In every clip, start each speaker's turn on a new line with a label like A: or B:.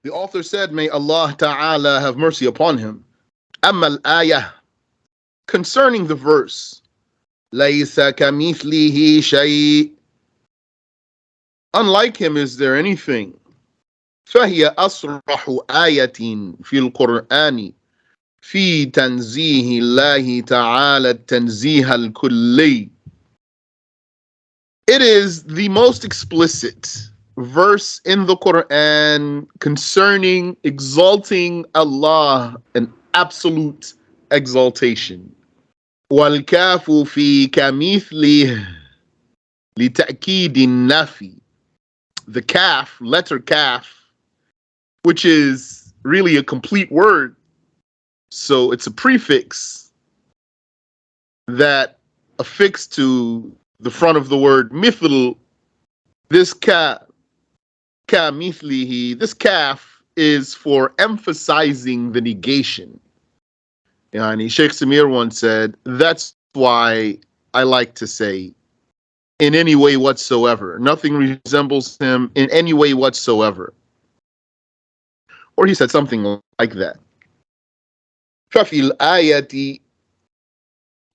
A: The author said, may Allah Ta'ala have mercy upon him. Amma al-ayah, concerning the verse, لَيْسَ كَمِثْلِهِ شَيْءٍ, unlike him is there anything. فَهِيَ أَصْرَحُ آيَةٍ فِي الْقُرْآنِ في تنزيه الله تعالى التنزيه الكلي. It is the most explicit verse in the Quran concerning exalting Allah, an absolute exaltation. والكاف في كمثله لتأكيد النفي. The kaf, letter kaf, which is really a complete word, so it's a prefix that affixed to the front of the word mithl. This mithlihi, this kaf is for emphasizing the negation. Yani Sheikh Samir once said, that's why I like to say, in any way whatsoever. Nothing resembles him in any way whatsoever. Or he said something like that. ففي الآية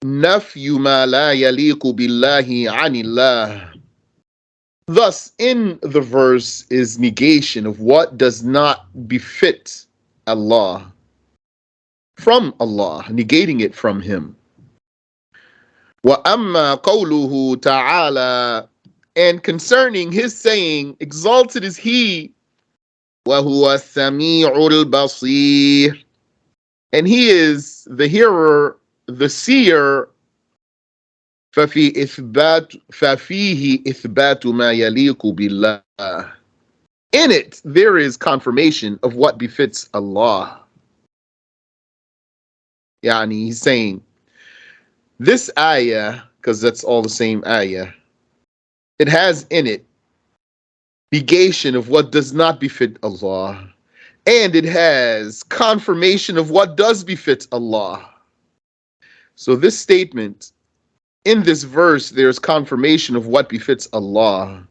A: نفي ما لا يليق بالله عن الله. Thus, in the verse is negation of what does not befit Allah, from Allah, negating it from Him. وَأَمَّا قَوْلُهُ تَعَالَى, and concerning His saying, exalted is He, وَهُوَ السَّمِيعُ الْبَصِيرُ, and He is the hearer, the seer. ففيه إثبات ما يليق بالله. In it, there is confirmation of what befits Allah. Yani, he's saying, this ayah, because that's all the same ayah, it has in it negation of what does not befit Allah, and it has confirmation of what does befit Allah. So this statement, in this verse, there's confirmation of what befits Allah.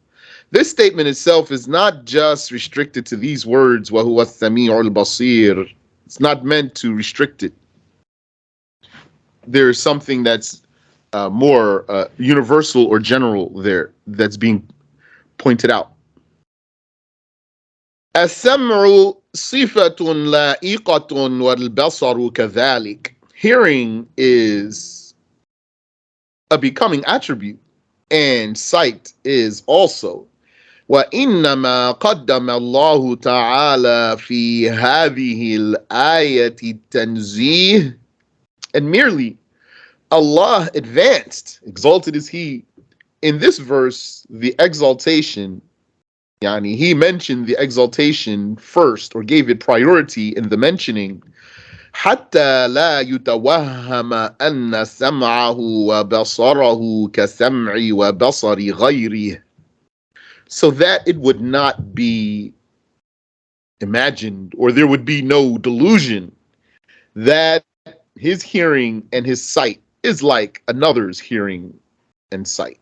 A: This statement itself is not just restricted to these words, وَهُوَ السَّمِيعُ الْبَصِيرُ. It's not meant to restrict it. There's something that's more universal or general there that's being pointed out. السَّمْعُ صِفَةٌ لَائِقَةٌ وَالْبَصَرُ كَذَلِكَ. Hearing is a becoming attribute, and sight is also. وَإِنَّمَا قَدَّمَ اللَّهُ تَعَالَى فِي هَذِهِ الْآيَةِ التَّنْزِيهِ, and merely Allah advanced, exalted is He, in this verse, the exaltation. Yani, He mentioned the exaltation first, or gave it priority in the mentioning. حتى لا يتوهم أن سمعه وبصره كسمع وبصر غيره, so that it would not be imagined, or there would be no delusion, that His hearing and His sight is like another's hearing and sight.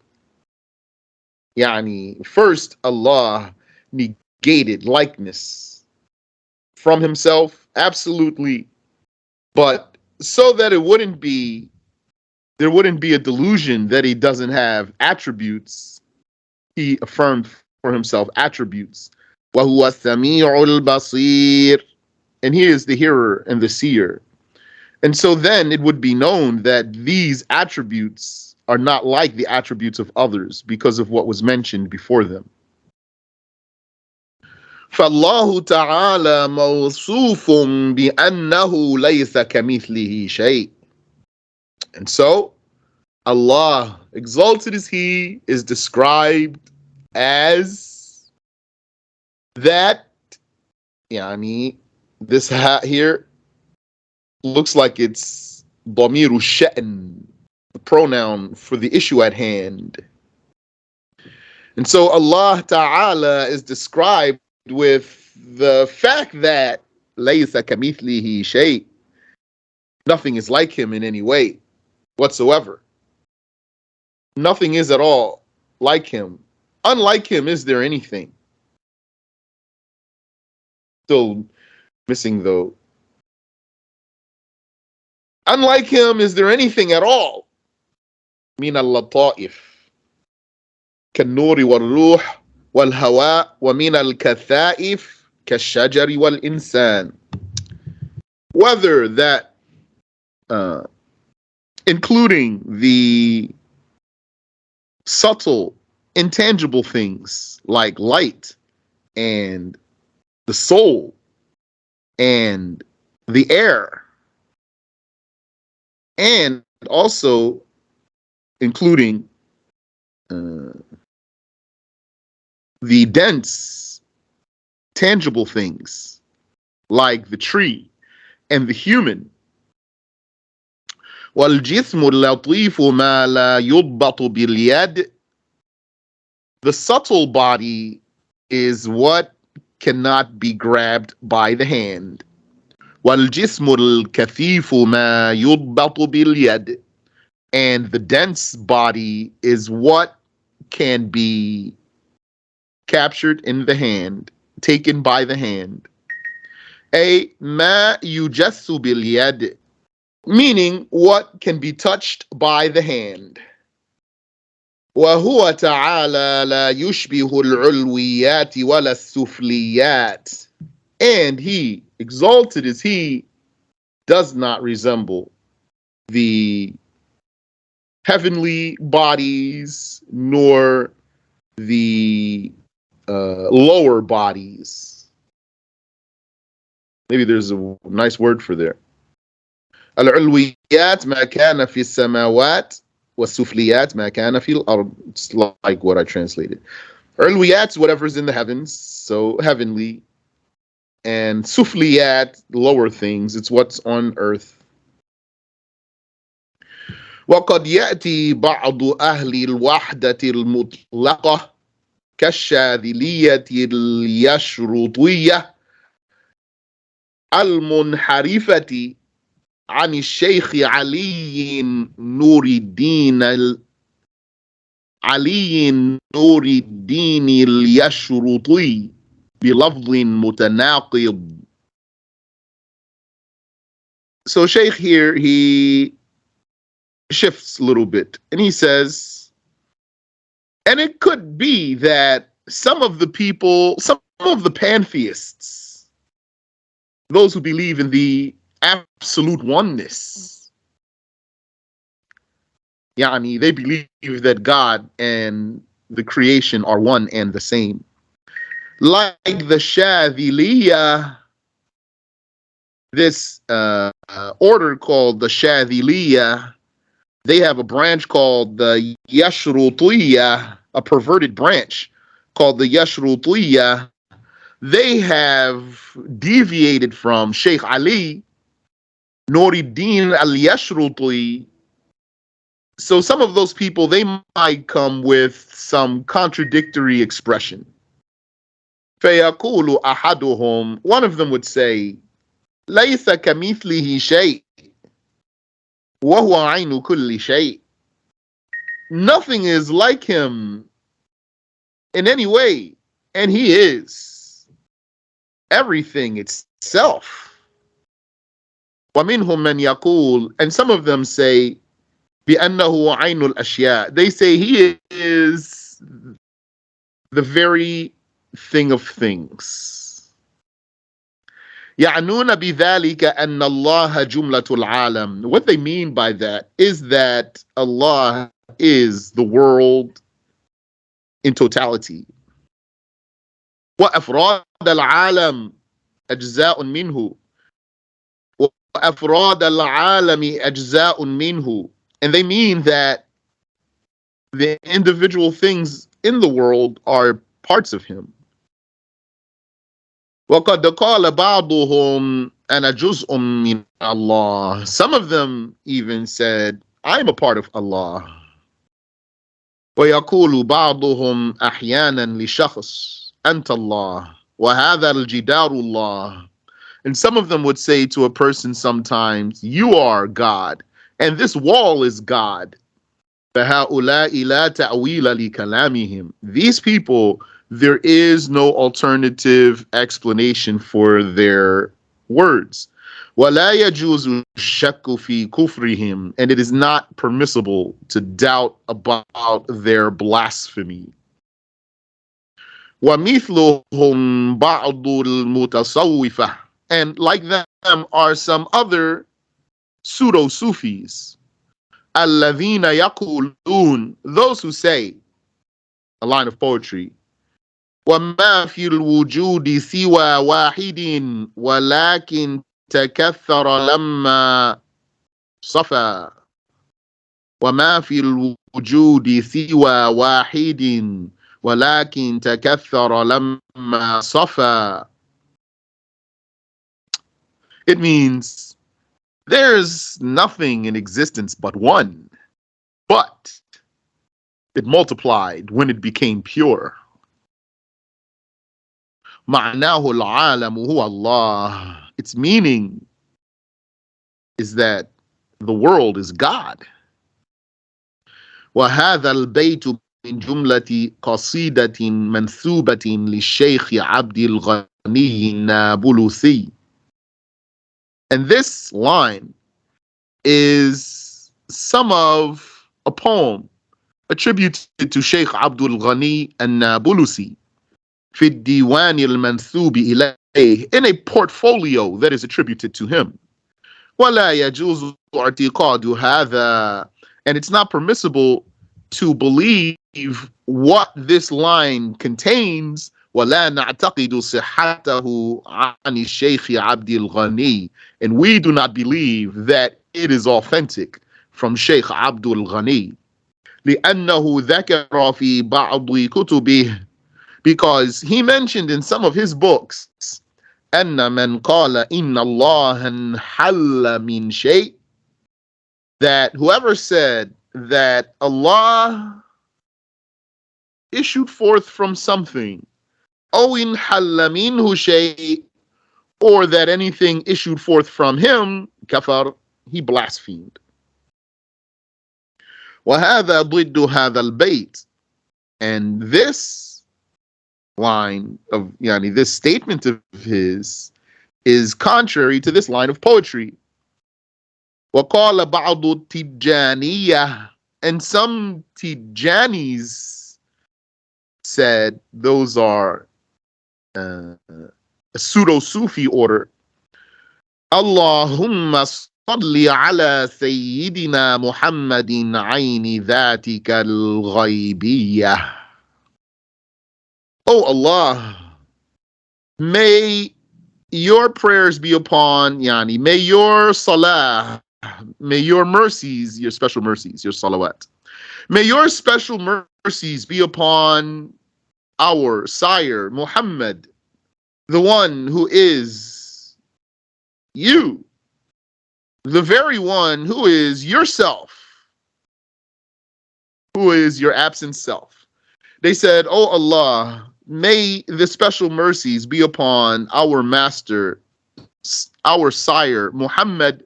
A: Yani, first Allah negated likeness from Himself, absolutely, but so that there wouldn't be a delusion that He doesn't have attributes, He affirmed for Himself attributes. وَهُوَ السَّمِيعُ الْبَصِيرُ, and He is the hearer and the seer. And so then it would be known that these attributes are not like the attributes of others because of what was mentioned before them. فَاللَّهُ تَعَالَى مَوْصُوفٌ بِأَنَّهُ لَيْسَ كَمِثْلِهِ شَيْءٍ. And so Allah, exalted is He, is described as that. Yani, this here looks like it's ضمير الشأن, the pronoun for the issue at hand. And so Allah Ta'ala is described with the fact that لَيْسَ كَمِثْلِهِ شَيْءٍ, nothing is like Him in any way whatsoever. Nothing is at all like Him. Unlike Him, is there anything? Still missing though. Unlike him, is there anything at all? من اللطائف كالنور والروح والهواء ومن الكثائف كالشجر والإنسان. Whether that, including the subtle, intangible things like light and the soul and the air, and also including the dense, tangible things like the tree and the human. والجسم اللطيف ما لا يضبط باليد. The subtle body is what cannot be grabbed by the hand. والجسم الكثيف ما يضبط باليد. And the dense body is what can be captured in the hand, taken by the hand. أي ما يجس باليد, meaning what can be touched by the hand. وهو تعالى لا يشبه العلويات ولا السفليات. And he, exalted is he, does not resemble the heavenly bodies nor the lower bodies. Maybe there's a nice word for there. العلويات ما كان في السماوات والسفليات ما كان في الأرض. It's like what I translated. علويات, whatever's in the heavens, so heavenly, and sufliyat, lower things, it's what's on earth. وقد يأتي بعض أهل الوحدة المطلقة كالشاذلية اليشرطية المنحرفة عن الشيخ علي نور الدين اليشرطي بلفظ متناقض. So Sheikh here, he shifts a little bit and he says, and it could be that some of the people, some of the pantheists, those who believe in the absolute oneness, yani they believe that God and the creation are one and the same. Like the Shadhiliyah, this order called the Shadhiliyah, they have a branch called the Yashrutiyah, a perverted branch called the Yashrutiyah. They have deviated from Sheikh Ali Nuruddin al-Yashruti. So some of those people, they might come with some contradictory expression. فَيَقُولُ أَحَدُهُمْ, one of them would say, لَيْسَ كَمِثْلِهِ شَيْءٍ وَهُوَ عَيْنُ كُلِّ شَيْءٍ. Nothing is like him in any way, and he is everything itself. وَمِنْهُمْ مَنْ يَقُولُ, and some of them say, بِأَنَّهُ عَيْنُ الْأَشْيَاءِ. They say he is the very thing of things. يعنون بذلك أن الله جملة العالم. What they mean by that is that Allah is the world in totality. وأفراد العالم أجزاء منه. وأفراد العالم أجزاء منه. And they mean that the individual things in the world are parts of him. وَقَدْ قَالَ بَعْضُهُمْ أَنَا جُزْءٌ مِّنَ اللَّهِ. Some of them even said, I'm a part of Allah. وَيَقُولُ بَعْضُهُمْ أَحْيَانًا لِشَخْصٍ أَنْتَ اللَّهِ وَهَذَا الْجِدَارُ اللَّهِ. And some of them would say to a person sometimes, you are God, and this wall is God. فَهَؤُلَاءِ لَا تَأْوِيلَ لِكَلَامِهِمْ. These people, There is no alternative explanation for their words. وَلَا يَجُوزُ الشَّكُّ فِي كُفْرِهِمْ, and it is not permissible to doubt about their blasphemy. وَمِثْلُهُمْ بَعْضُ الْمُتَصَوِّفَةِ, and like them are some other pseudo-Sufis. الَّذِينَ يَقُولُونَ, those who say, a line of poetry, وَمَا فِي الْوُجُودِ سِوَى وَاحِدٍ وَلَكِنْ تَكَثَّرَ لَمَّا صَفَى. وَمَا فِي الْوُجُودِ سِوَى وَاحِدٍ وَلَكِنْ تَكَثَّرَ لَمَّا صَفَى. It means there's nothing in existence but one, but it multiplied when it became pure. معناه العالم هو الله. Its meaning is that the world is God. وهذا البيت من جملة قصيدة منسوبة للشيخ عبد الغني النابلسي. And this line is some of a poem attributed to Sheikh Abdul Ghani al-Nabulusi في الديوان المنسوب إليه, in a portfolio that is attributed to him. ولا يجوز اعتقاد هذا, and it's not permissible to believe what this line contains. ولا نعتقد صحته عن الشيخ عبد الغني, and we do not believe that it is authentic from Sheikh Abdul Ghani. لأنه ذكر في بعض كتبه, because he mentioned in some of his books أن من قال إن الله انحل من شيء, that whoever said that Allah issued forth from something, أو انحل منه شيء, or that anything issued forth from him, كفر, he blasphemed. وهذا ضد هذا البيت, and this line of this statement of his is contrary to this line of poetry. وقال بعض التجانية, and some Tijanis said, those are a pseudo-Sufi order, Allahumma salli ala Sayyidina Muhammadin ayni dhatika al-ghaybiyah. Oh Allah, may your prayers be upon may your salah, may your mercies, your special mercies, your salawat, may your special mercies be upon our sire Muhammad, the one who is you, the very one who is yourself, who is your absent self. They said, oh Allah, may the special mercies be upon our master, our sire Muhammad,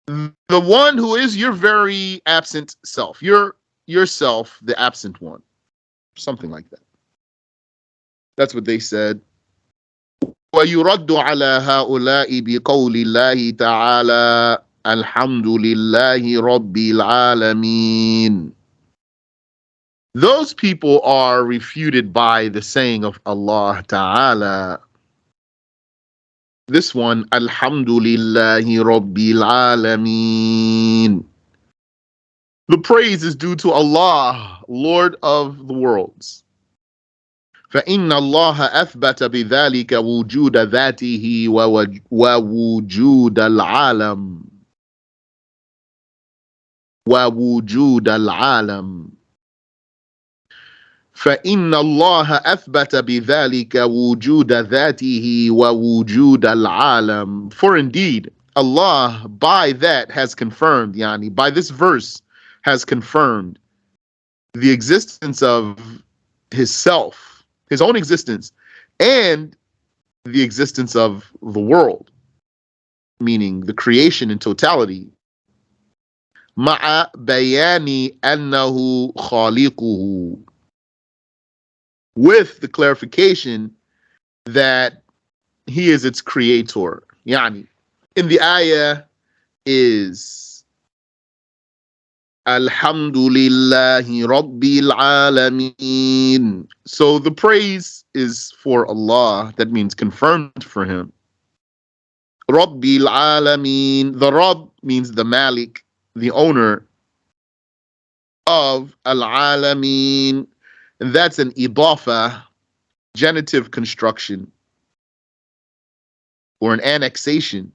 A: the one who is your very absent self, yourself, the absent one, something like that. That's what they said. ويرد على هؤلاء بقول الله تعالى الحمد لله رب العالمين. Those people are refuted by the saying of Allah Ta'ala. This one, Alhamdulillahi Rabbil Alameen. The praise is due to Allah, Lord of the worlds. فإن الله أثبت بذلك وجود ذاته ووجود العالم. ووجود العالم. فإن الله أثبت بذلك وجود ذاته ووجود العالم. For indeed, Allah by that has confirmed, by this verse has confirmed the existence of his self, his own existence, and the existence of the world, meaning the creation in totality. مع بيان أنه خالقه. with the clarification that he is its creator. Yani, in the ayah is Alhamdulillahi Rabbil Alameen. So the praise is for Allah. That means confirmed for him. Rabbil Alameen. The Rabb means the Malik, the owner of Al-Alameen. And that's an idafa, genitive construction, or an annexation.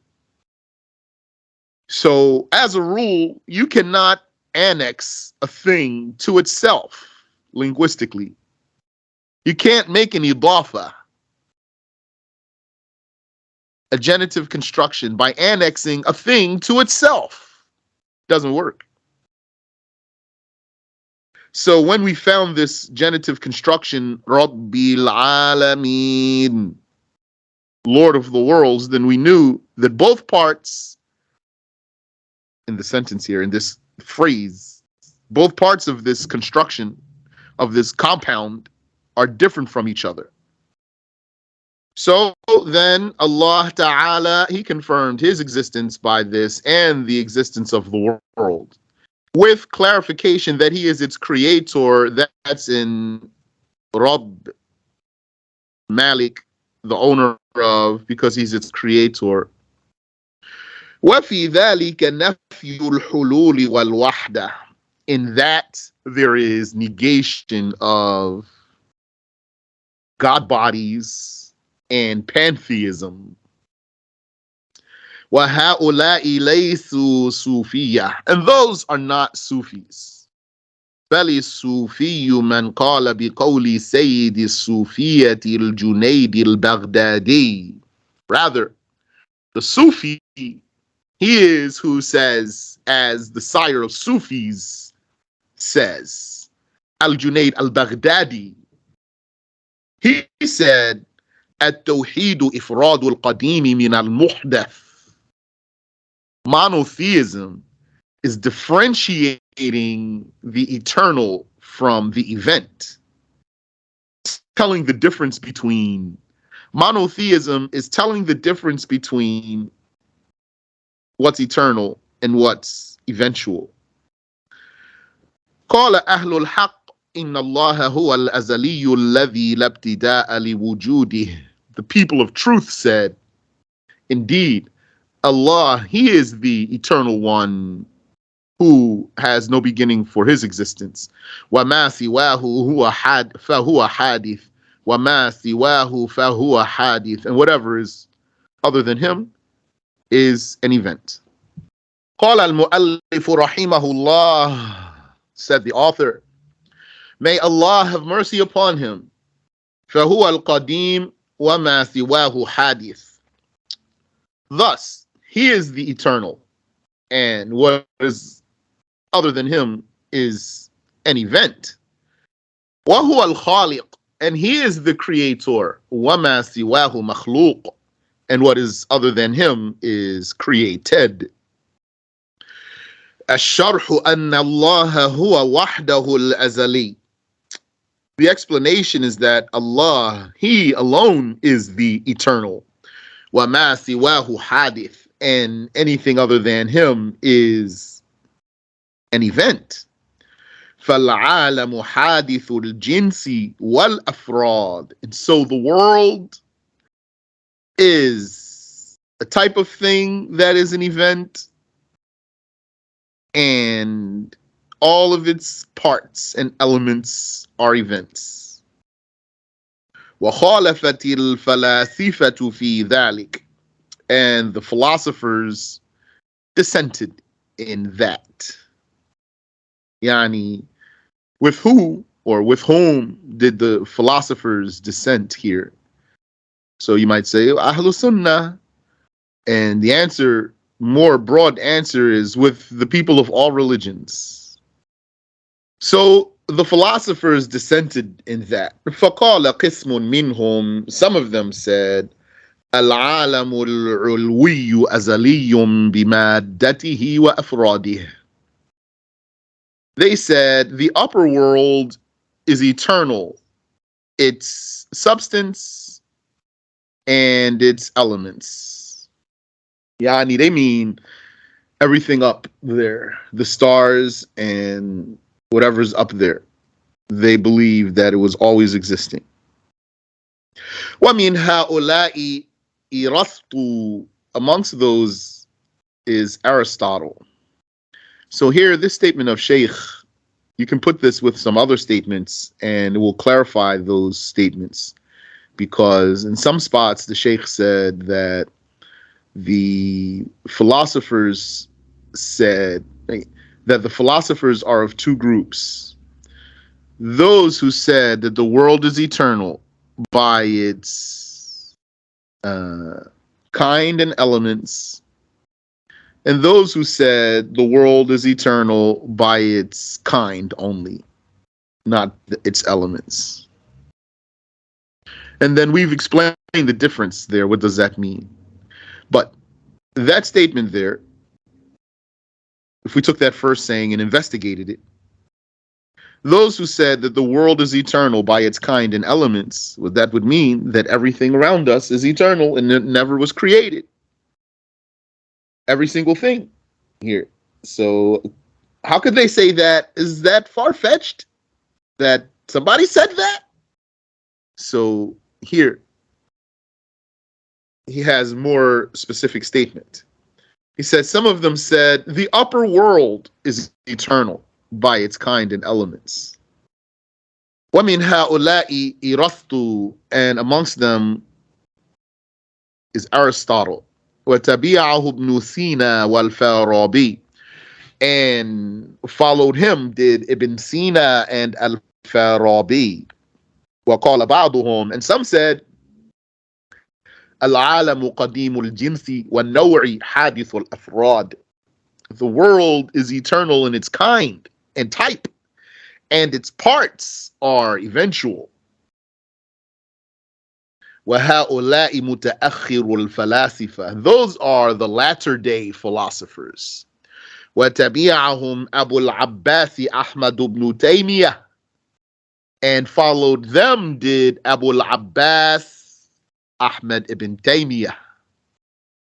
A: So as a rule, you cannot annex a thing to itself linguistically. You can't make an idafa, a genitive construction, by annexing a thing to itself. Doesn't work. So when we found this genitive construction, Rabbil Alameen, Lord of the worlds, then we knew that both parts in the sentence here, in this phrase, both parts of this construction, of this compound, are different from each other. So then Allah Ta'ala, he confirmed his existence by this and the existence of the world, with clarification that he is its creator. That's in Rabb, Malik, the owner of, because he's its creator. وَفِي ذَلِكَ نَفْيُ الْحُلُولِ وَالْوَحْدَةِ. In that there is negation of God bodies and pantheism. وَهَؤُلَاءِ لَيْسُوا صُوفِيَّةً. And those are not Sufis. بل الصوفي من قال بقول سيد الصوفية الجنيد البغدادي. Rather, the Sufi, he is who says, as the sire of Sufis says, Al-Junaid al-Baghdadi, he said, التوحيد إفراد القديم من المحدث. Monotheism is differentiating the eternal from the event. Telling the difference between, monotheism is telling the difference between what's eternal and what's eventual. قال أهل الحق إن الله هو الأزلي الذي لا ابتداء لوجوده. The people of truth said, indeed, Allah, he is the eternal one who has no beginning for his existence. وَمَا سِوَاهُ فَهُوَ حَادِث. وَمَا سِوَاهُ فَهُوَ حَادِث. And whatever is other than him is an event. قال المؤلف رحمه الله, said the author, may Allah have mercy upon him. فَهُوَ الْقَدِيمُ وَمَا سِوَاهُ حَادِث. Thus, he is the eternal, and what is other than him is an event. وَهُوَ الْخَالِقُ. And he is the creator. وَمَا سِوَاهُ مَخْلُوقٌ. And what is other than him is created. الشرح أن الله هو وحده الأزلي. The explanation is that Allah, he alone is the eternal. وَمَا سِوَاهُ حَادِث. And anything other than him is an event. فَالْعَالَمُ حَادِثُ الْجِنْسِ وَالْأَفْرَادِ. And so the world is a type of thing that is an event, and all of its parts and elements are events. وَخَالَفَتِ الْفَلَاسِفَةُ فِي ذَلِكَ. And the philosophers dissented in that. Yani, with who or with whom did the philosophers dissent here? So you might say, Ahlus Sunnah. And the answer, more broad answer, is with the people of all religions. So the philosophers dissented in that. فَقَالَ قِسْمٌ مِّنْهُمْ. Some of them said, العالم العلوي أزلي بمادته وأفراده. They said the upper world is eternal its substance, and its elements. Yani, they mean everything up there, the stars and whatever's up there. They believe that it was always existing. وَمِنْ هَؤُلَاءِ إِرَسْطُ. Amongst those is Aristotle. So here, this statement of Sheikh, you can put this with some other statements and it will clarify those statements. Because in some spots, the Sheikh said that the philosophers said that the philosophers are of two groups. Those who said that the world is eternal by its kind and elements, and those who said the world is eternal by its kind only, not its elements. And then we've explained the difference there. What does that mean? But that statement there, if we took that first saying and investigated it, those who said that the world is eternal by its kind and elements, well, that would mean that everything around us is eternal and it never was created. Every single thing here. So how could they say that? Is that far-fetched? That somebody said that? So here, he has more specific statement. He says some of them said the upper world is eternal by its kind and elements. وَمِنْ هَؤُلَاءِ إِرَسْطُ. And amongst them is Aristotle. وَتَبِعَهُ ابْنُ سِينَا وَالْفَارَابِي. And followed him did Ibn Sina and Al-Farabi. وَقَالَ بَعْضُهُمْ. And some said العالم قديم الجنس والنوع حادث الأفراد. The world is eternal in its kind and type, and its parts are eventual. وهؤلاء متأخر الفلاسفة. Those are the latter day philosophers. وتبعهم أبو العباس أحمد بن تيمية. And followed them did Abu al-Abbas Ahmad ibn Taymiyah.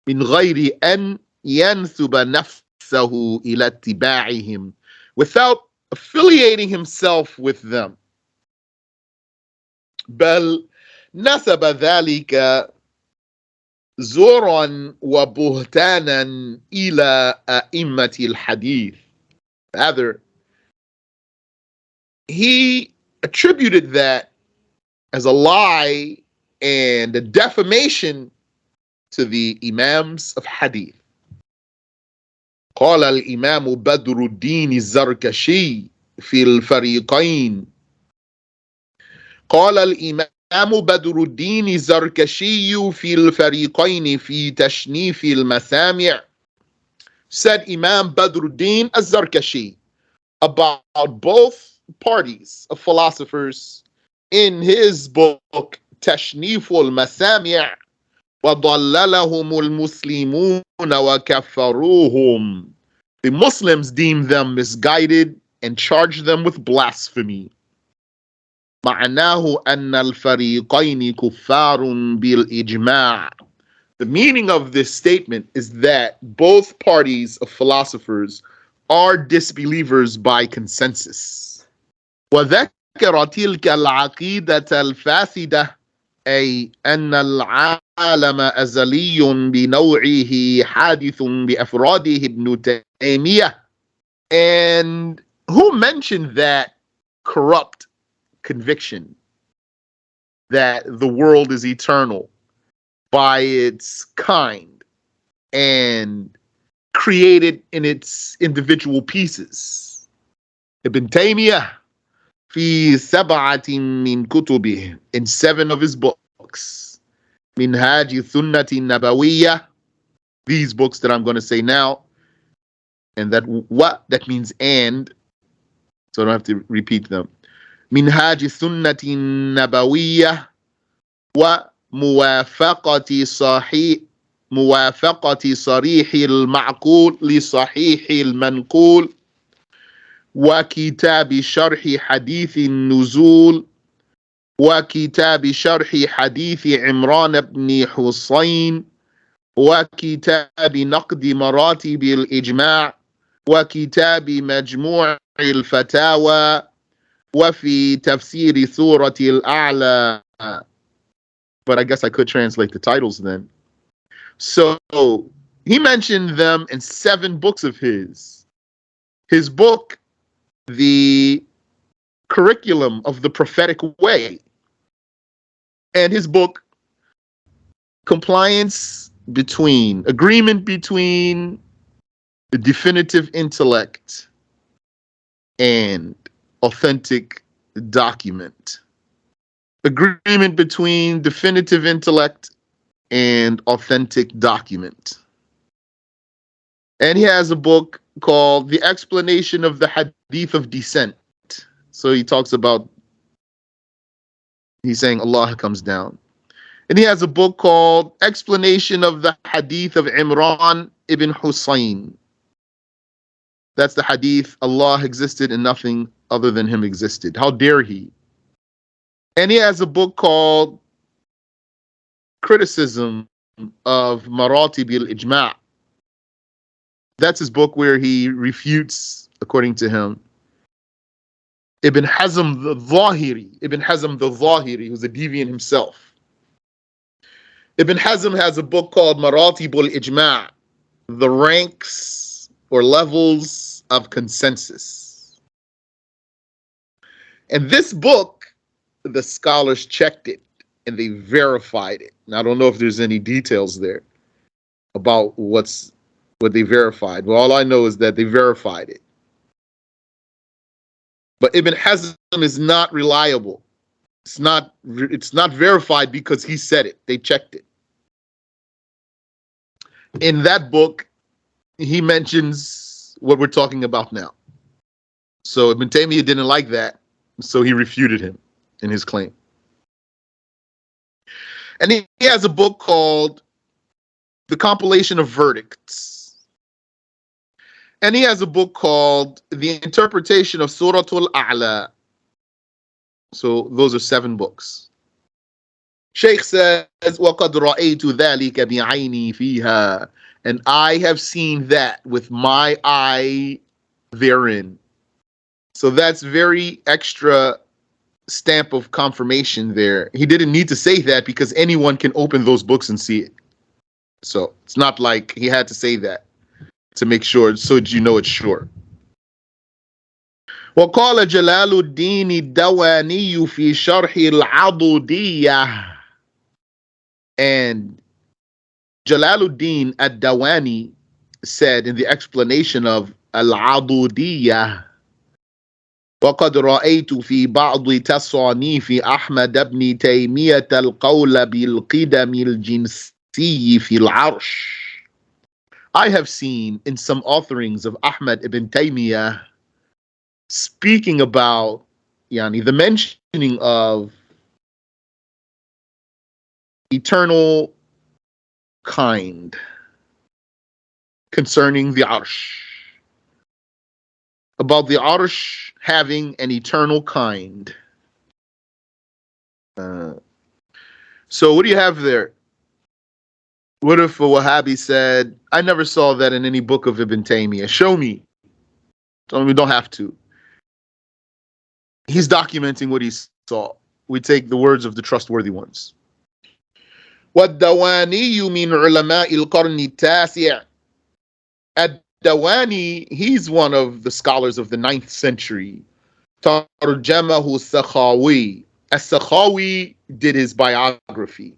A: من غير أن ينسب نفسه إلى اتباعهم. Without affiliating himself with them. بل نسب ذلك زورا وبهتانا إلى أئمة الحديث. Rather, he attributed that as a lie and a defamation to the Imams of Hadith. قال الإمام بدر الدين الزركشي في الفريقين. قال الإمام بدر الدين الزركشي في الفريقين في تشنيف المسامع. Said Imam Badruddin al-Zarkashi about both parties of philosophers in his book تشنيف المسامع. وَضَلَّلَهُمُ الْمُسْلِمُونَ وَكَفَّرُوهُم. The Muslims deemed them misguided and charged them with blasphemy. معناه أن الفريقين كفار بالإجماع. The meaning of this statement is that both parties of philosophers are disbelievers by consensus. وذكر تلك العقيدة الفاسدة أي أن العالم أزلي بنوعه حادث بأفراده ابن تيمية. And who mentioned that corrupt conviction that the world is eternal by its kind and created in its individual pieces? Ibn Taymiyah في 7 من كتبه, in 7 of his books. منهاج السنة النبوية, these books that I'm going to say now, and that means and, so I don't have to repeat them. منهاج السنة النبوية موافقة صريح المعقول لصحيح المنقول وكتاب شرح حديث النزول وكتاب شرح حديث عمران بن حسين وكتاب نقد مراتب الإجماع وكتاب مجموع الفتاوى وفي تفسير سورة الأعلى. But I guess I could translate the titles then. So he mentioned them in 7 books of his. His book, The Curriculum of the Prophetic Way, and his book, Agreement between the Definitive Intellect and Authentic Document. Agreement between Definitive Intellect and Authentic Document. And he has a book called The Explanation of the Hadith of Descent. So he talks about, he's saying Allah comes down. And he has a book called Explanation of the Hadith of Imran ibn Husayn. That's the hadith, Allah existed and nothing other than him existed. How dare he? And he has a book called Criticism of Maratib al-Ijma'. That's his book where he refutes, according to him, Ibn Hazm the Zahiri, who's a deviant himself. Ibn Hazm has a book called Maratib al-Ijma', the ranks or levels of consensus. And this book, the scholars checked it and they verified it. Now, I don't know if there's any details there about what they verified. Well, all I know is that they verified it. But Ibn Hazm is not reliable. It's not verified because he said it. They checked it. In that book, he mentions what we're talking about now. So Ibn Taymiyah didn't like that, so he refuted him in his claim. And he has a book called The Compilation of Verdicts. And he has a book called The Interpretation of Surah Al-A'la. So those are 7 books. Shaykh says, وَقَدْ رَأَيْتُ ذَلِكَ بِعَيْنِي فِيهَا. And I have seen that with my eye therein. So that's very extra stamp of confirmation there. He didn't need to say that because anyone can open those books and see it. So it's not like he had to say that to make sure, so you know it's sure. وقال جلال الدين الدواني في شرح العضدية. And Jalaluddin ad-Dawani said in the explanation of al-Adudiyah, وقد رأيت في بعض تصانيف أحمد بن تيمية القول بالقدم الجنسي في العرش. I have seen in some authorings of Ahmad ibn Taymiyah speaking about the mentioning of eternal kind concerning the Arsh. About the Arsh having an eternal kind. So what do you have there? What if a Wahhabi said, I never saw that in any book of Ibn Taymiyyah? Show me. We don't have to. He's documenting what he saw. We take the words of the trustworthy ones. وَالدَّوَانِيُّ مِنْ عُلَمَاءِ الْقَرْنِ التَّاسِعِ. Ad-Dawani, he's one of the scholars of the 9th century. تَرْجَمَهُ السَّخَاوِي. As-Sakhawi did his biography.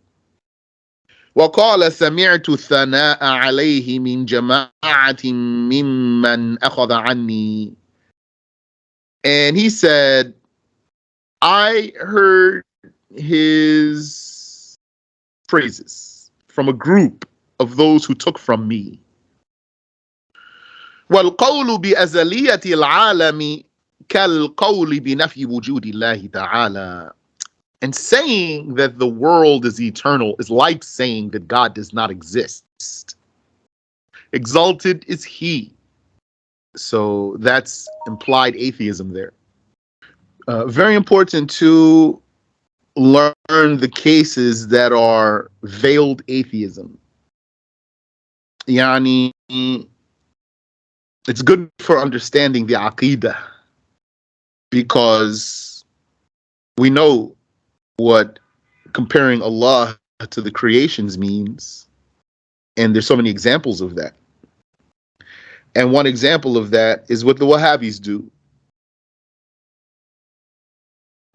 A: وقال سمعت الثناء عليه من جماعة ممن أخذ عني. And he said, I heard his praises from a group of those who took from me. والقول بأزلية العالم كالقول بنفي وجود الله تعالى. And saying that the world is eternal is like saying that God does not exist. Exalted is He. So that's implied atheism there. Very important to learn the cases that are veiled atheism. Yani, it's good for understanding the aqidah because we know what comparing Allah to the creations means, and there's so many examples of that. And one example of that is what the Wahhabis do.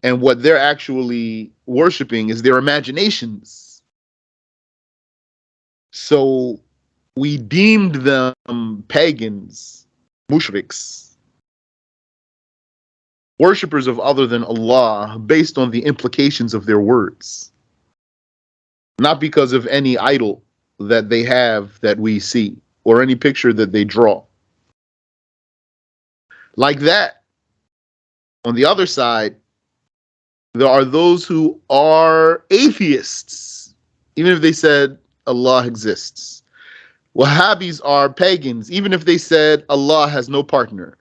A: And what they're actually worshiping is their imaginations. So we deemed them pagans, mushriks, worshippers of other than Allah based on the implications of their words, not because of any idol that they have that we see or any picture that they draw. Like that, on the other side, there are those who are atheists, even if they said Allah exists. Wahhabis are pagans, even if they said Allah has no partner.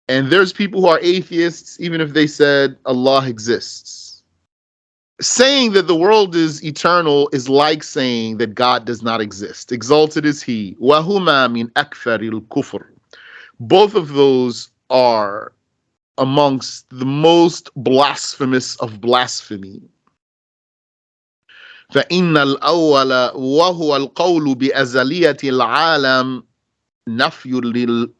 A: And there's people who are atheists, even if they said Allah exists. Saying that the world is eternal is like saying that God does not exist. Exalted is He. وَهُمَا مِنْ أَكْفَرِ الْكُفْرِ. Both of those are amongst the most blasphemous of blasphemy. فإن الأول وهو القول بأزلية العالم نفي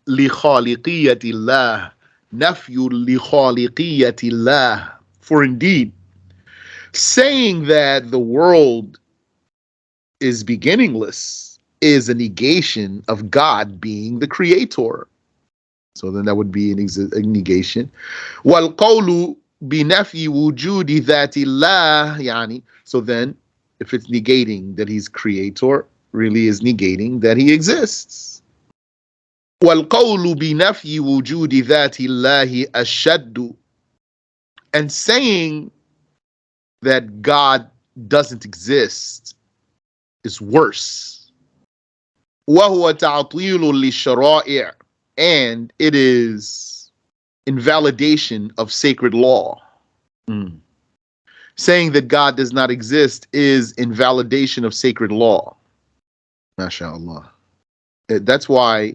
A: لخالقية الله نفي لخالقية الله. For indeed, saying that the world is beginningless is a negation of God being the creator. So then that would be a negation. وَالْقَوْلُ بِنَفْيِ وُجُودِ ذَاتِ اللَّهِ يعني. So then, if it's negating that He's creator, really is negating that He exists. وَالْقَوْلُ بِنَفْيِ وُجُودِ ذَاتِ اللَّهِ أَشَدُّ. And saying that God doesn't exist is worse. وَهُوَ تَعْطِيلٌ لِلشَّرَائِعِ. And it is invalidation of sacred law. Saying that God does not exist is invalidation of sacred law. MashaAllah. That's why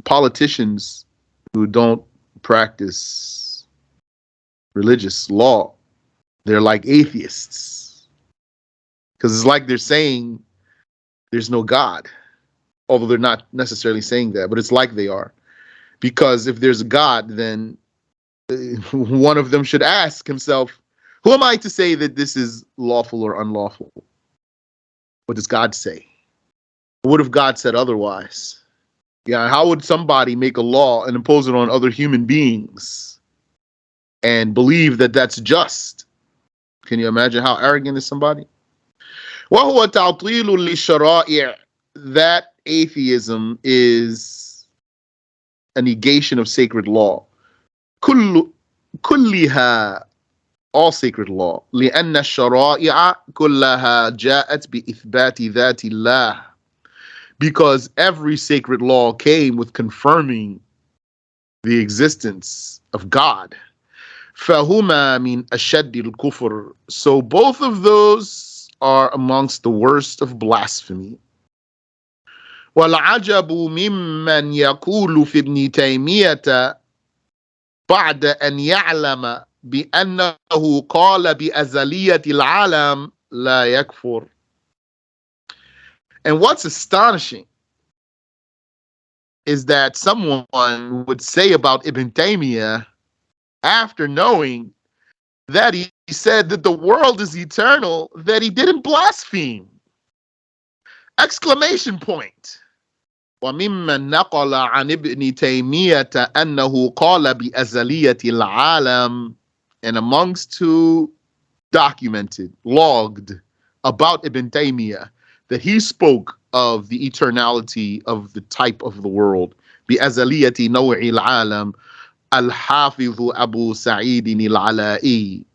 A: politicians who don't practice religious law, they're like atheists. Because it's like they're saying there's no God. Although they're not necessarily saying that, but it's like they are. Because if there's a God, then one of them should ask himself, who am I to say that this is lawful or unlawful? What does God say? What if God said otherwise? Yeah, how would somebody make a law and impose it on other human beings and believe that that's just? Can you imagine how arrogant is somebody? وَهُوَ تَعْطِيلٌ لِلشَّرَائِعِ. That atheism is a negation of sacred law. كلها, all sacred law. لأن الشرائع كلها جاءت بإثبات ذات الله. Because every sacred law came with confirming the existence of God. فهما من أشد الكفر. So both of those are amongst the worst of blasphemy. والعجب ممن يقول في ابن تيمية بعد أن يعلم بأنه قال بأزلية العالم لا يكفر. And what's astonishing is that someone would say about Ibn Taymiyah after knowing that he said that the world is eternal, that he didn't blaspheme. Exclamation point. وممن نقل عن ابن تيمية أنه قال بأزلية العالم. And amongst who documented, logged about Ibn Taymiyah that he spoke of the eternality of the type of the world. بأزلية نوع العالم الحافظ أبو سعيد العلائي.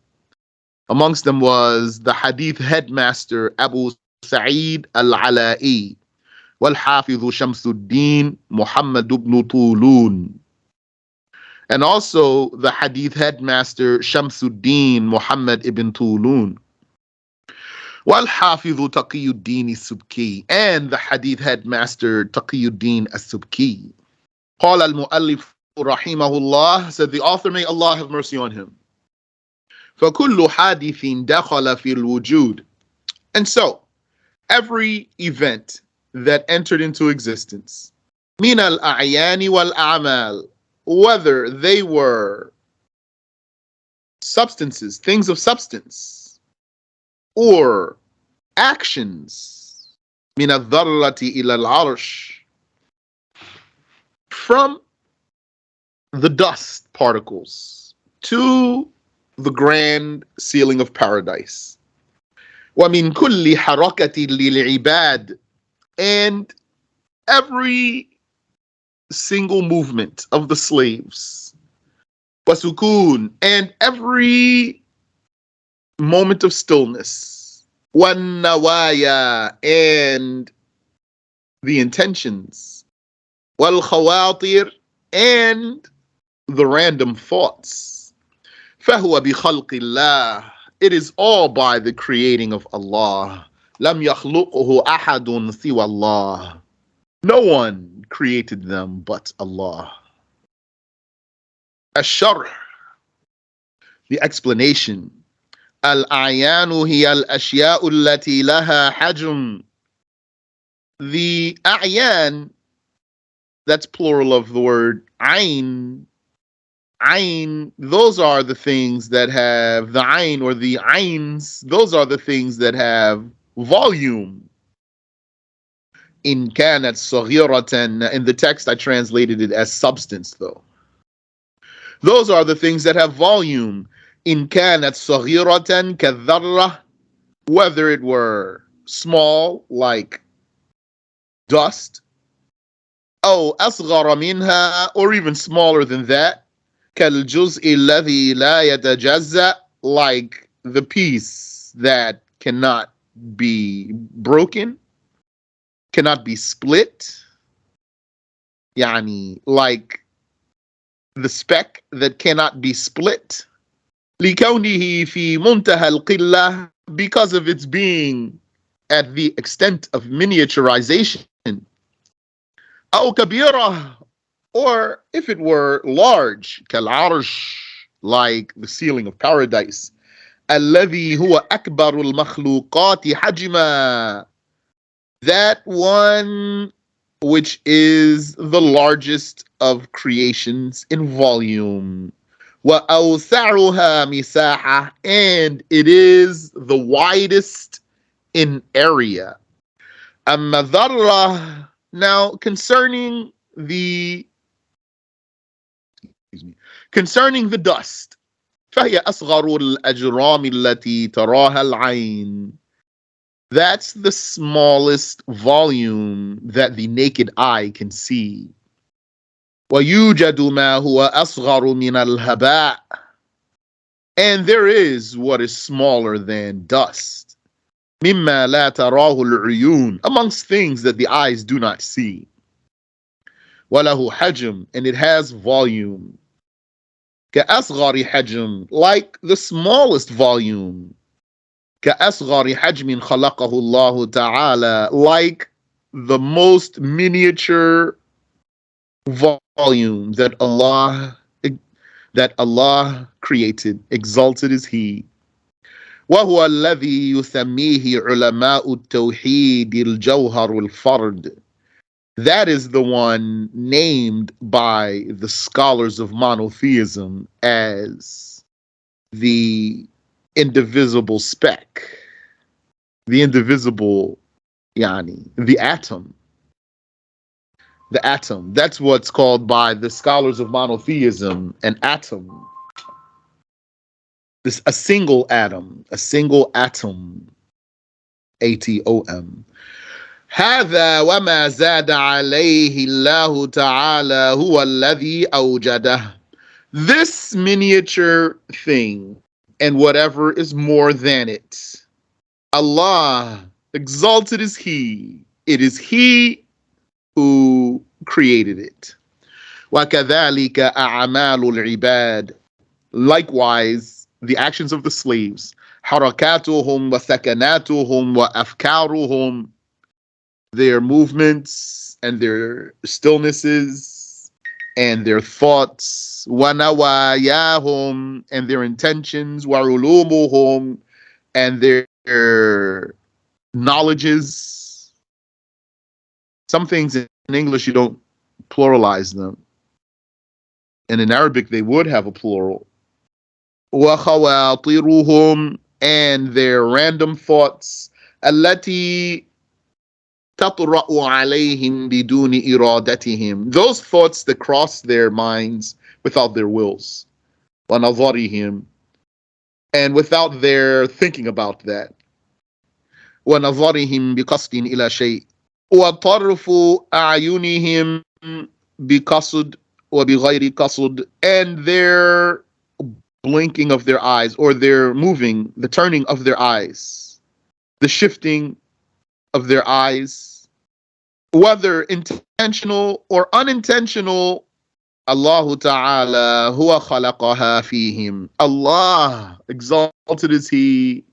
A: Amongst them was the hadith headmaster Abu Sa'id al-Ala'i. والحافظ شمس الدين محمد بن طولون. And also the hadith headmaster Shamsuddin Muhammad ibn Tulun. والحافظ تقي الدين السبكي, and the hadith headmaster Taqiyuddin as-Subki. قال المؤلف رحمه الله, said the author, may Allah have mercy on him. فكل حادث دخل في الوجود. And so, every event that entered into existence, من الأعيان والأعمال, whether they were substances, things of substance, or actions, من الذرة إلى العرش, from the dust particles to the grand ceiling of paradise. ومن كل حركة للعباد, and every single movement of the slaves. وسكون, and every moment of stillness. والنوايا, and the intentions. والخواطر, and the random thoughts. فهو بخلق الله, it is all by the creating of Allah. لم يخلقه أحد سوى الله, no one created them but Allah. الشرح, the explanation. الأعيان هي الأشياء التي لها حجم. The أعيان, that's plural of the word ayn. Ayn, those are the things that have the ayn, or the ayns, those are the things that have volume. In كانت صغيرة, in the text I translated it as substance though. Those are the things that have volume. In كانت صغيرة كالذرة, whether it were small like dust, أو أصغر منها, or even smaller than that, كالجزء الذي لا يتجزأ, like the piece that cannot be broken, cannot be split, يعني like the speck that cannot be split. لكونه في منتهى القلة, because of its being at the extent of miniaturization. أو كبيرة, or if it were large, كالعرش, like the ceiling of paradise. الذي هو أكبر المخلوقات حجما, that one which is the largest of creations in volume. وأوسعها مساحة, and it is the widest in area. أما ذرة, now concerning the dust, فهي أصغر الأجرام التي تراها العين. That's the smallest volume that the naked eye can see. ويوجد ما هو أصغر من الهباء, and there is what is smaller than dust. مما لا تراه العيون, amongst things that the eyes do not see. وله حجم, and it has volume. كأصغر حجم, like the smallest volume. كأصغر حجم خلقه الله تعالى, like the most miniature volume that Allah created, exalted is He. وهو الذي يسميه علماء التوحيد الجوهر الفرد. That is the one named by the scholars of monotheism as the indivisible speck, the indivisible, the atom. The atom. That's what's called by the scholars of monotheism an atom. This a single atom, atom. هذا وما زاد عليه الله تعالى هو الذي أوجده. This miniature thing and whatever is more than it, Allah, exalted is He. It is He who created it. وَكَذَلِكَ أَعْمَالُ الْعِبَادِ. Likewise, the actions of the slaves, حَرَكَاتُهُمْ وَسَكَنَاتُهُمْ وَأَفْكَارُهُمْ, their movements and their stillnesses and their thoughts, وَنَوَايَاهُمْ, and their intentions, وَعُلُومُهُمْ, and their knowledges. Some things in English you don't pluralize them, and in Arabic they would have a plural. وَخَوَاطِرُهُمْ, and their random thoughts, التي تطرأ عليهم بدون إرادتهم, those thoughts that cross their minds without their wills, ونظرهم, and without their thinking about that, ونظرهم بقصد إلى شيء، وطرف أعينهم بقصد وبغير قصد, and their blinking of their eyes, or their moving, the turning of their eyes, the shifting of their eyes, whether intentional or unintentional. Allah Ta'ala huwa khalaqaha fihim. Allah, exalted is He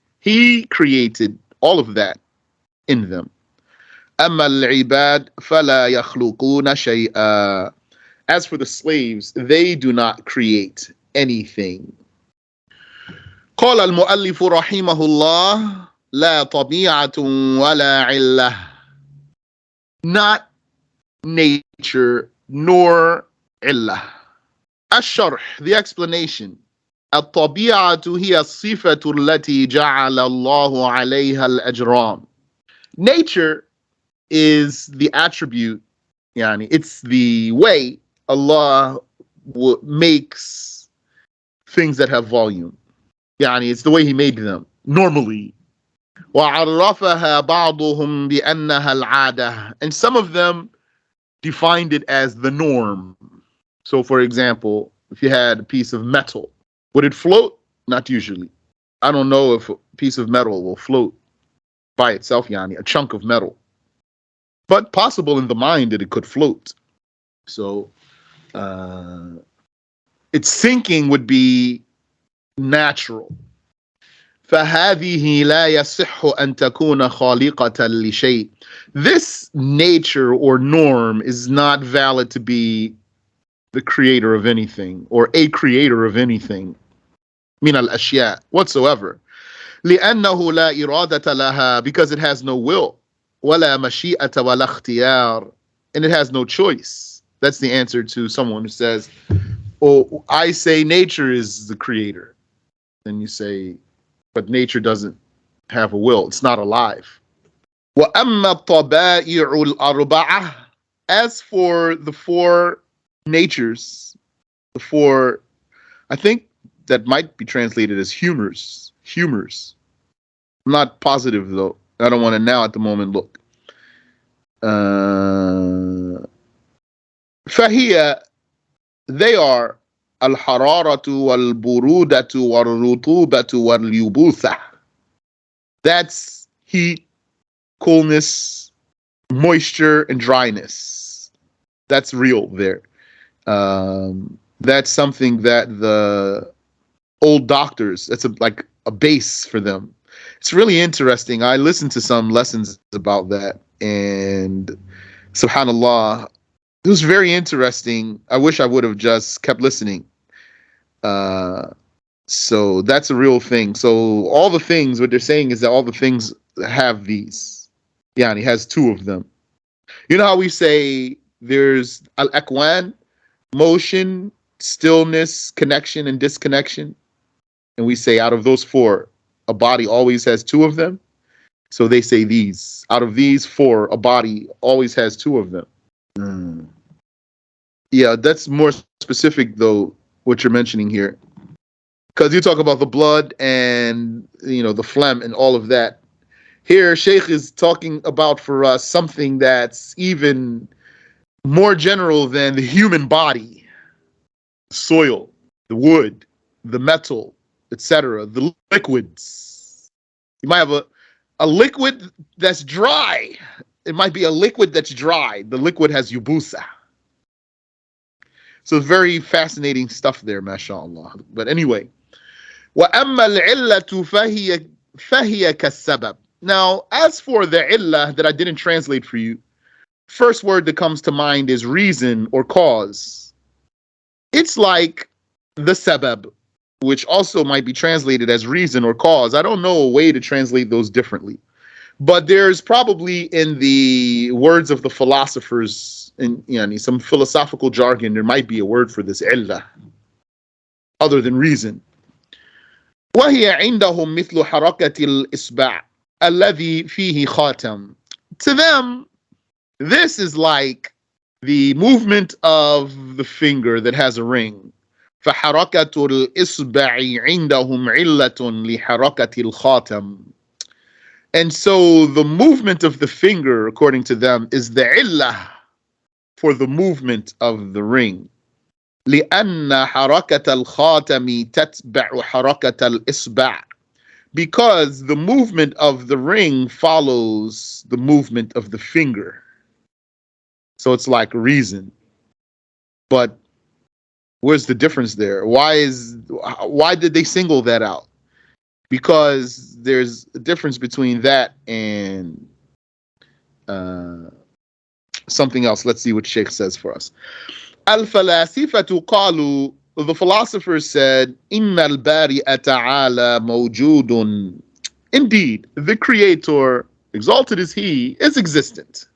A: created all of that in them. أما العباد فلا يخلقون شيئا. As for the slaves, they do not create anything. قال المؤلف رحمه الله لا طبيعة ولا علة. Not nature nor علة. الشرح, the explanation. الطبيعة هي الصفة التي جعل الله عليها الأجرام. Nature is the attribute, yani it's the way Allah makes things that have volume. Yani it's the way He made them normally. وعرفها بعضهم بأنها العادة, and some of them defined it as the norm. So for example, if you had a piece of metal, would it float? Not usually. I don't know if a piece of metal will float by itself, yani a chunk of metal, but possible in the mind that it could float. So its sinking would be natural. فهذه لا يصح أن تكون خالقة لشيء. This nature or norm is not valid to be the creator of anything or a creator of anything من الأشياء whatsoever. لأنه لا إرادة لها, because it has no will. ولا مشيئة ولا اختيار, and it has no choice. That's the answer to someone who says, oh, I say nature is the creator. Then you say, but nature doesn't have a will. It's not alive. وَأَمَّا الطَّبَائِعُ الْأَرْبَعَةِ. As for the four natures, the four, I think that might be translated as humors. Humors. I'm not positive though. I don't want to now at the moment look. فهي, they are الحرارة والبرودة والرطوبة واليبوسة. That's heat, coolness, moisture, and dryness. That's real there. That's something that the old doctors, that's like a base for them. It's really interesting. I listened to some lessons about that, and subhanallah, it was very interesting. I wish I would have just kept listening. So that's a real thing. So all the things, what they're saying is that all the things have these. Yeah, and he has two of them. You know how we say there's al-akwan, motion, stillness, connection, and disconnection? And we say out of those four, a body always has two of them. So they say these. Out of these four, a body always has two of them. Yeah, that's more specific, though, what you're mentioning here. Because you talk about the blood and, you know, the phlegm and all of that. Here, Sheikh is talking about for us something that's even more general than the human body. Soil, the wood, the metal, etc., the liquids. You might have a liquid that's dry. It might be a liquid that's dry. The liquid has yubusa. So very fascinating stuff there, mashallah. But anyway, وَأَمَّا الْعِلَّةُ فَهِيَ كَالسَّبَبِ. Now, as for the illah that I didn't translate for you, first word that comes to mind is reason or cause. It's like the sabab, which also might be translated as reason or cause. I don't know a way to translate those differently. But there's probably in the words of the philosophers, in some philosophical jargon, there might be a word for this illah, other than reason. وهي عندهم مثل حركة الإصبع الذي فيه خاتم. To them, this is like the movement of the finger that has a ring. فحركة الإصبع عندهم علة لحركة الخاتم. And so the movement of the finger, according to them, is the illah for the movement of the ring. لأن حركة الخاتم تتبع حركة الإصبع. Because the movement of the ring follows the movement of the finger. So it's like reason. But where's the difference there? Why did they single that out? Because there's a difference between that and something else. Let's see what Sheikh says for us. Al-falasifatu qalu, the philosophers said, Inna al-bari'a ta'ala mawjudun. Indeed, the Creator, exalted is He, is existent.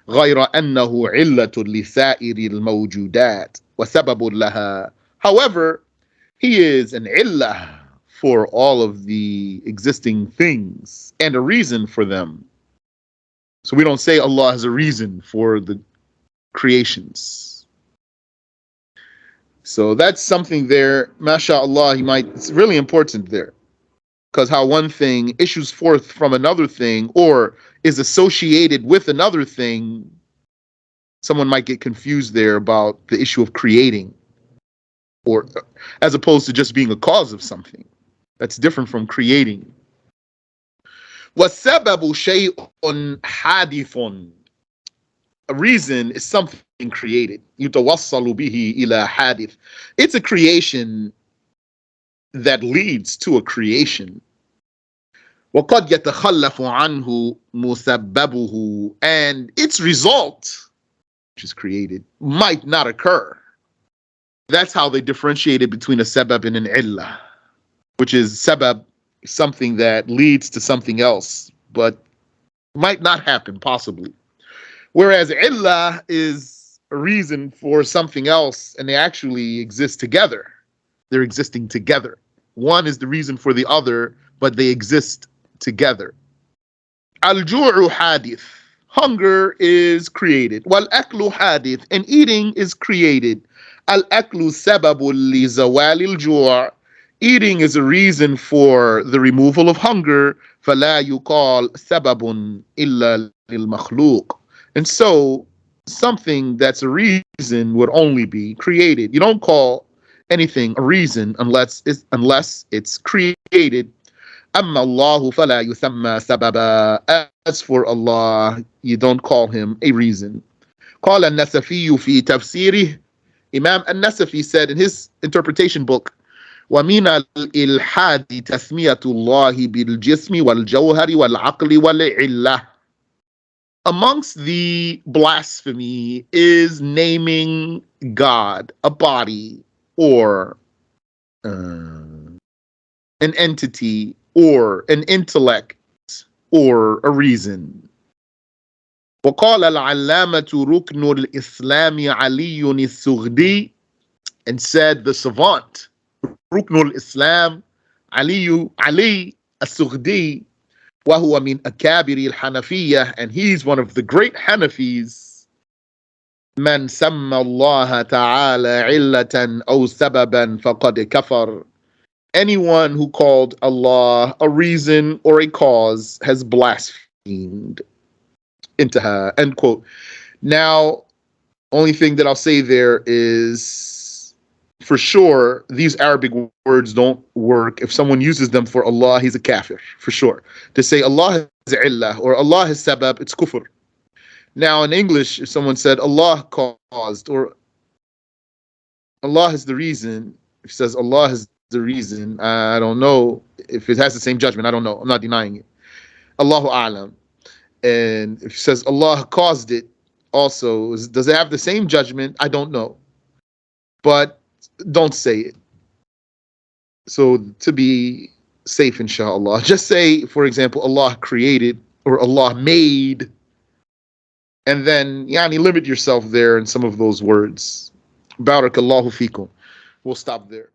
A: غير أنه علة لسائر الموجودات وسبب لها. However, He is an illah for all of the existing things and a reason for them. So we don't say Allah has a reason for the creations. So that's something there, mashallah, it's really important there. Because how one thing issues forth from another thing or is associated with another thing, someone might get confused there about the issue of creating, or as opposed to just being a cause of something. That's different from creating. وَالسَّبَبُ شَيْءٌ حَادِثٌ. A reason is something created. يُتَوَصَّلُ بِهِ إِلَى حَادِث. It's a creation that leads to a creation. وَقَدْ يَتَخَلَّفُ عَنْهُ مُسَبَّبُهُ. And its result, which is created, might not occur. That's how they differentiated between a sabab and an illah, which is sabab, something that leads to something else, but might not happen, possibly. Whereas illah is a reason for something else, and they actually exist together. They're existing together. One is the reason for the other, but they exist together. Al-ju'u hadith. Hunger is created. Wal-aklu hadith. And eating is created. Al-aklu sababun li zawal al-ju'. Eating is a reason for the removal of hunger. فَلَا يُقَال سَبَبٌ إِلَّا لِلْمَخْلُوقِ. And so, something that's a reason would only be created. You don't call anything a reason unless it's created. أَمَّا اللَّهُ فَلَا يُسَمَّى سَبَبًا. As for Allah, you don't call Him a reason. قال النسفي في تفسيره. Imam al-Nasafi said in his interpretation book, وَمِنَ الْإِلْحَادِ تَسْمِيَةُ اللَّهِ بِالْجِسْمِ وَالْجَوْهَرِ وَالْعَقْلِ وَالْعِلَّةِ. Amongst the blasphemy is naming God a body or an entity or an intellect or a reason. وقال العلامة ركن الإسلام علي السغدي, and said the savant ركن الإسلام علي السغدي, وهو من أكابر الحنفية, and he's one of the great Hanafis. من سمى الله تعالى علة أو سببا فقد كفر. Anyone who called Allah a reason or a cause has blasphemed. Intaha, end quote. Now, only thing that I'll say there is, for sure, these Arabic words don't work. If someone uses them for Allah, he's a kafir, for sure. To say Allah is illah or Allah is sabab, it's kufr. Now, in English, if someone said Allah caused, or Allah is the reason. If he says Allah is the reason, I don't know if it has the same judgment. I don't know. I'm not denying it. Allahu A'lam. And if he says Allah caused it, also, does it have the same judgment? I don't know. But don't say it. So to be safe, inshallah, just say, for example, Allah created or Allah made, and then yani limit yourself there in some of those words. Barakallahu fikum. We'll stop there.